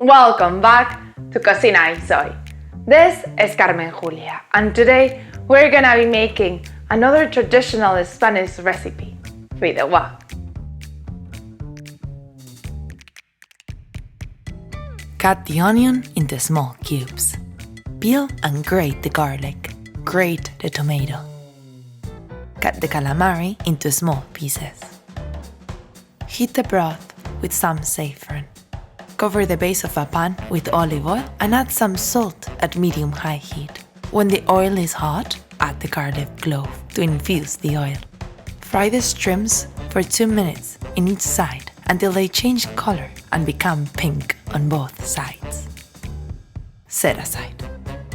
Welcome back to Cocina y Soy. This is Carmen Julia, and today we're gonna be making another traditional Spanish recipe, Fideua. Cut the onion into small cubes. Peel and grate the garlic. Grate the tomato. Cut the calamari into small pieces. Heat the broth with some saffron. Cover the base of a pan with olive oil and add some salt at medium-high heat. When the oil is hot, add the garlic clove to infuse the oil. Fry the shrimps for 2 minutes in each side until they change color and become pink on both sides. Set aside.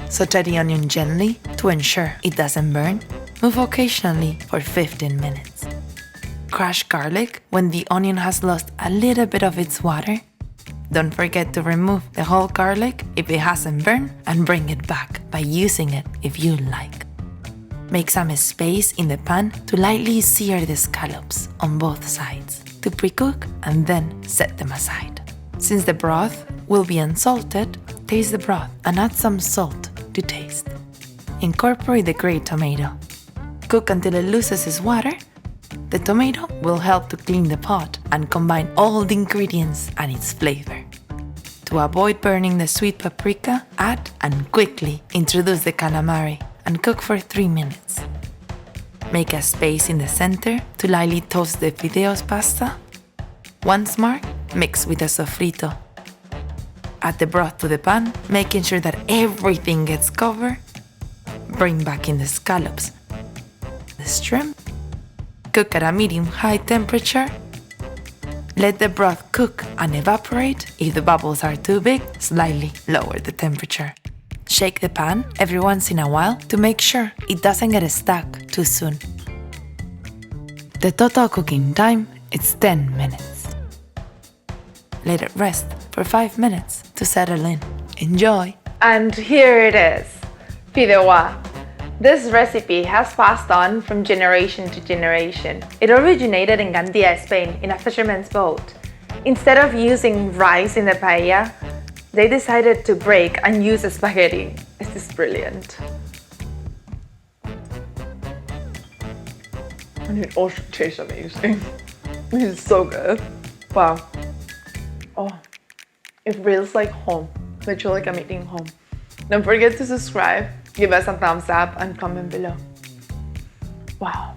Saute the onion gently to ensure it doesn't burn. Move occasionally for 15 minutes. Crush garlic when the onion has lost a little bit of its water. Don't forget to remove the whole garlic if it hasn't burned and bring it back by using it if you like. Make some space in the pan to lightly sear the scallops on both sides to pre-cook and then set them aside. Since the broth will be unsalted, taste the broth and add some salt to taste. Incorporate the grated tomato. Cook until it loses its water. The tomato will help to clean the pot and combine all the ingredients and its flavor. To avoid burning the sweet paprika, add and quickly introduce the calamari and cook for 3 minutes. Make a space in the center to lightly toast the fideos pasta. Once more, mix with the sofrito. Add the broth to the pan, making sure that everything gets covered. Bring back in the scallops, the shrimp. Cook at a medium-high temperature. Let the broth cook and evaporate. If the bubbles are too big, slightly lower the temperature. Shake the pan every once in a while to make sure it doesn't get stuck too soon. The total cooking time is 10 minutes. Let it rest for 5 minutes to settle in. Enjoy! And here it is, Fideua. This recipe has passed on from generation to generation. It originated in Gandia, Spain, in a fisherman's boat. Instead of using rice in the paella, they decided to break and use spaghetti. This is brilliant. And it also tastes amazing. This is so good. Wow. Oh, it feels like home. Literally like I'm eating home. Don't forget to subscribe, give us a thumbs up, and comment below. Wow.